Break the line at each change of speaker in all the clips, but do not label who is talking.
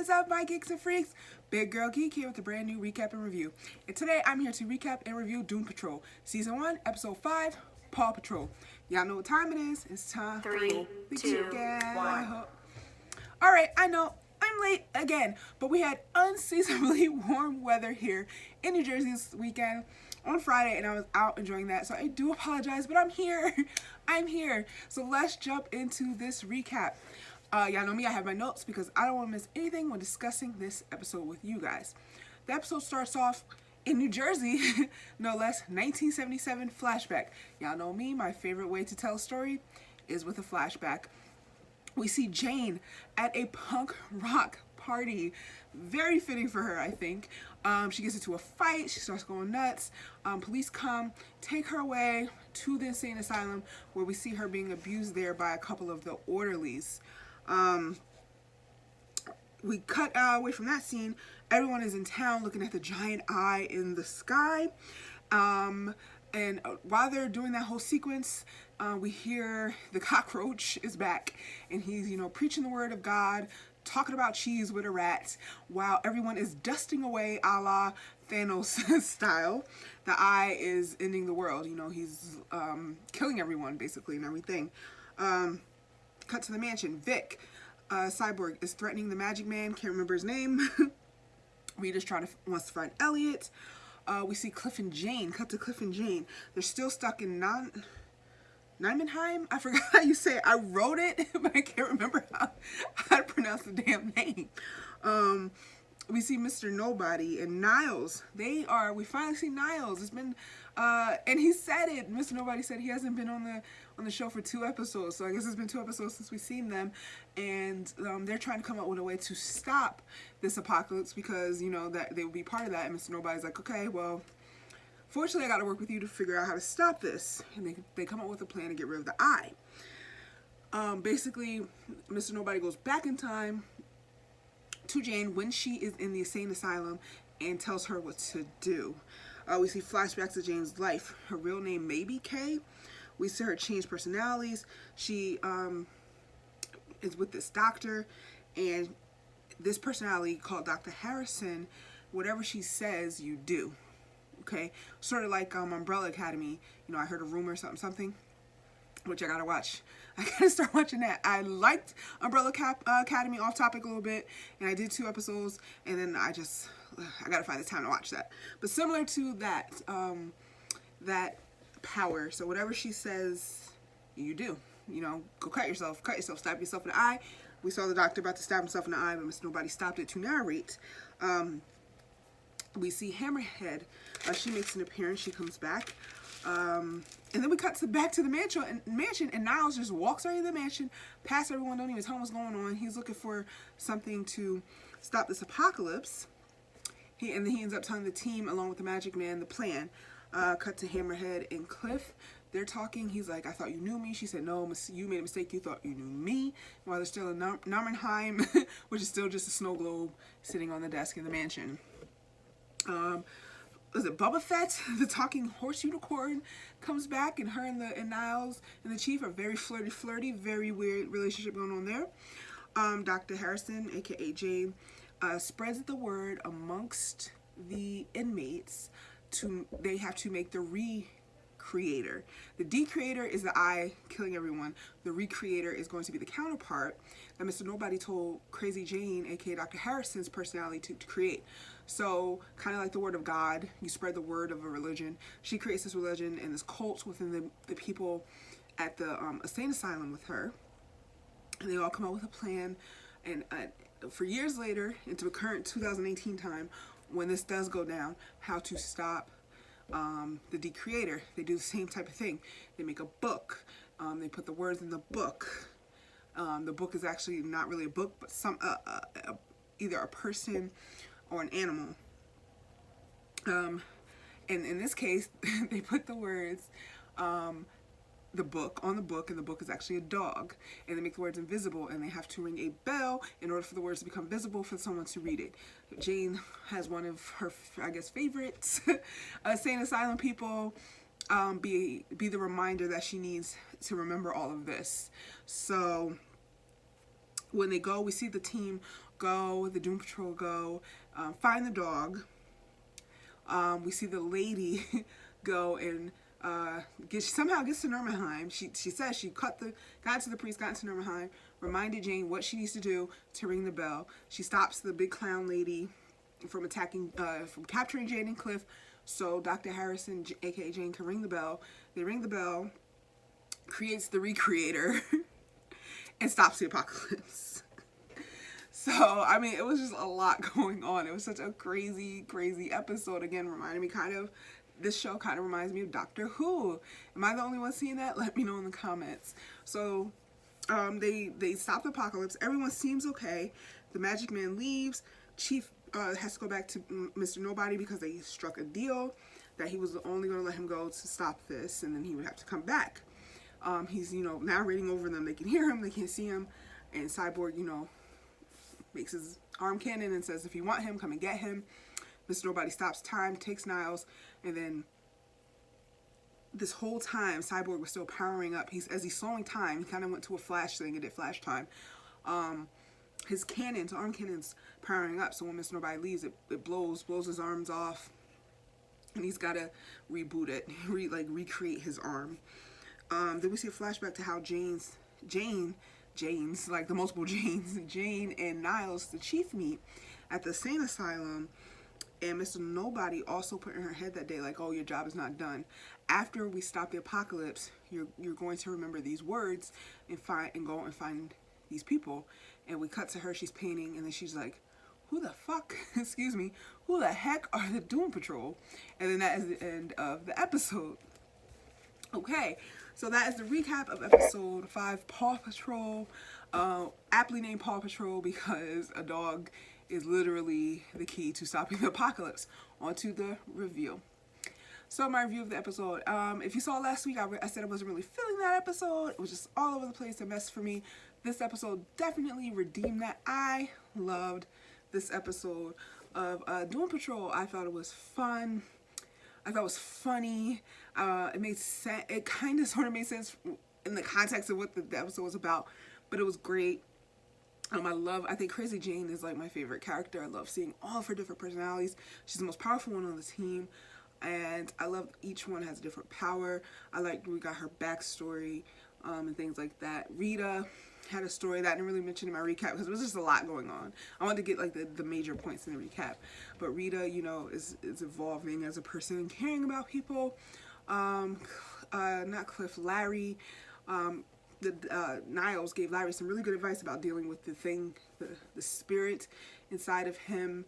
is up, my geeks and freaks? Big Girl Geek here with a brand new recap and review. And today I'm here to recap and review Doom Patrol, Season 1, Episode 5, Paw Patrol. Y'all know what time it is. It's time.
3, 2, 1.
Alright, I know I'm late again, but we had unseasonably warm weather here in New Jersey this weekend on Friday, and I was out enjoying that, so I do apologize, but I'm here. I'm here. So let's jump into this recap. Y'all know me, I have my notes because I don't want to miss anything when discussing this episode with you guys. The episode starts off in New Jersey, no less, 1977 flashback. Y'all know me, my favorite way to tell a story is with a flashback. We see Jane at a punk rock party. Very fitting for her, I think. She gets into a fight, she starts going nuts. Police come, take her away to the insane asylum where we see her being abused there by a couple of the orderlies. We cut away from that scene. Everyone is in town looking at the giant eye in the sky. And while they're doing that whole sequence, we hear the cockroach is back, and he's, preaching the word of God, talking about cheese with a rat, while everyone is dusting away a la Thanos style. The eye is ending the world. He's killing everyone, basically, and everything. Cut to the mansion. Vic, Cyborg, is threatening the Magic Man. Can't remember his name. Rita's wants to find Elliot. We see Cliff and Jane. Cut to Cliff and Jane. They're still stuck in Nijmegen? I forgot how you say it. I wrote it, but I can't remember how to pronounce the damn name. We see Mr. Nobody and Niles. We finally see Niles. It's been, and he said it. Mr. Nobody said he hasn't been on the show for 2 episodes. So I guess it's been 2 episodes since we've seen them. And they're trying to come up with a way to stop this apocalypse because, that they will be part of that. And Mr. Nobody's like, okay, well, fortunately, I got to work with you to figure out how to stop this. And they come up with a plan to get rid of the eye. Basically, Mr. Nobody goes back in time to Jane when she is in the insane asylum and tells her what to do. We see flashbacks of Jane's life. Her real name may be Kay. We see her change personalities. She is with this doctor, and this personality called Dr. Harrison, whatever she says, you do. Okay, sort of like Umbrella Academy. I heard a rumor, something, which I gotta watch. I gotta start watching that. I liked Umbrella Academy, off topic a little bit, and I did 2 episodes, and then I gotta find the time to watch that. But similar to that, that power. So whatever she says, you do. Go cut yourself, stab yourself in the eye. We saw the doctor about to stab himself in the eye, but Mr. Nobody stopped it to narrate. We see Hammerhead. She makes an appearance. She comes back. And then we cut back to the mansion, and Niles just walks right into the mansion, past everyone, don't even tell him what's going on. He's looking for something to stop this apocalypse. And then he ends up telling the team, along with the Magic Man, the plan. Cut to Hammerhead and Cliff. They're talking. He's like, I thought you knew me. She said, no, you made a mistake. You thought you knew me. While they're still in Nijmegen, which is still just a snow globe sitting on the desk in the mansion. Was it Boba Fett, the talking horse unicorn, comes back, and her and Niles and the chief are very flirty, very weird relationship going on there. Dr. Harrison, aka Jane, spreads the word amongst the inmates they have to make the recreator. The decreator is the eye killing everyone. The recreator is going to be the counterpart that Mr. Nobody told Crazy Jane, aka Dr. Harrison's personality, to create. So, kind of like the word of God, you spread the word of a religion. She creates this religion and this cult within the people at the insane asylum with her. And they all come up with a plan. And for years later, into the current 2018 time, when this does go down, how to stop the decreator. They do the same type of thing. They make a book. They put the words in the book. The book is actually not really a book, but either a person or an animal. And in this case, they put the words, the book on the book, and the book is actually a dog. And they make the words invisible, and they have to ring a bell in order for the words to become visible for someone to read it. Jane has one of her, I guess, favorites insane asylum people be the reminder that she needs to remember all of this. So when they go, we see the team go, the Doom Patrol go, find the dog. We see the lady go and somehow gets to Nurmenheim. She says she got to the priest, got to Nurmenheim, reminded Jane what she needs to do to ring the bell. She stops the big clown lady from capturing Jane and Cliff, so Dr. Harrison, aka Jane, can ring the bell. They ring the bell, creates the Recreator, and stops the apocalypse. So, I mean, it was just a lot going on. It was such a crazy, crazy episode. Again, this show kind of reminds me of Doctor Who. Am I the only one seeing that? Let me know in the comments. So, they stop the apocalypse. Everyone seems okay. The Magic Man leaves. Chief has to go back to Mr. Nobody because they struck a deal that he was only going to let him go to stop this, and then he would have to come back. He's, narrating over them. They can hear him, they can't see him, and Cyborg, makes his arm cannon and says, if you want him, come and get him. Mr. Nobody stops time, takes Niles, and then this whole time, Cyborg was still powering up. As he's slowing time, he kind of went to a flash thing and did flash time. His arm cannon's powering up, so when Mr. Nobody leaves, it blows his arms off, and he's got to reboot it, recreate his arm. Then we see a flashback to how Jane's, like the multiple Janes, Jane and Niles, the chief, meet at the sane asylum, and Mr. Nobody also put in her head that day, like, oh, your job is not done. After we stop the apocalypse, you're going to remember these words and go and find these people. And we cut to her, she's painting, and then she's like, who the fuck, excuse me, who the heck are the Doom Patrol? And then that is the end of the episode. Okay, so that is the recap of episode 5, Paw Patrol. Aptly named Paw Patrol because a dog is literally the key to stopping the apocalypse. On to the review. So my review of the episode, if you saw last week, I said I wasn't really feeling that episode. It was just all over the place, a mess for me. This episode definitely redeemed that. I loved this episode of Doom Patrol. I thought it was fun. I thought it was funny. It made sense. It kind of sort of made sense in the context of what the episode was about, but it was great. I think Crazy Jane is like my favorite character. I love seeing all of her different personalities. She's the most powerful one on the team, and I love each one has a different power. We got her backstory and things like that. Rita had a story that I didn't really mention in my recap because there was just a lot going on. I wanted to get like the major points in the recap. But Rita, is evolving as a person and caring about people. Not Cliff, Larry. Niles gave Larry some really good advice about dealing with the spirit inside of him.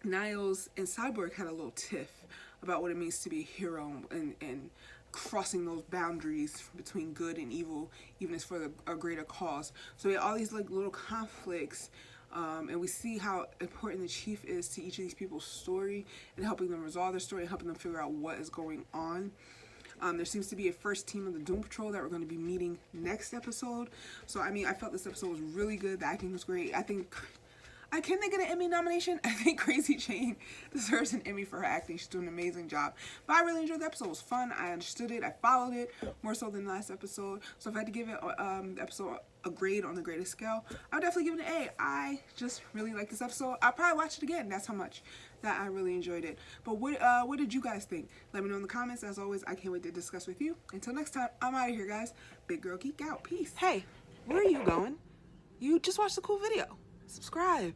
Niles and Cyborg had a little tiff about what it means to be a hero and crossing those boundaries between good and evil, even if it's for a greater cause. So we had all these like little conflicts, and we see how important the chief is to each of these people's story and helping them resolve their story and helping them figure out what is going on. There seems to be a first team of the Doom Patrol that we're going to be meeting next episode. So I mean, I felt this episode was really good. The acting was great. Can they get an Emmy nomination? I think Crazy Jane deserves an Emmy for her acting. She's doing an amazing job. But I really enjoyed the episode. It was fun. I understood it. I followed it more so than the last episode. So if I had to give it the episode a grade on the greatest scale, I would definitely give it an A. I just really liked this episode. I'll probably watch it again. That's how much that I really enjoyed it. But what did you guys think? Let me know in the comments. As always, I can't wait to discuss with you. Until next time, I'm out of here, guys. Big Girl Geek out. Peace. Hey, where are you going? You just watched a cool video. Subscribe.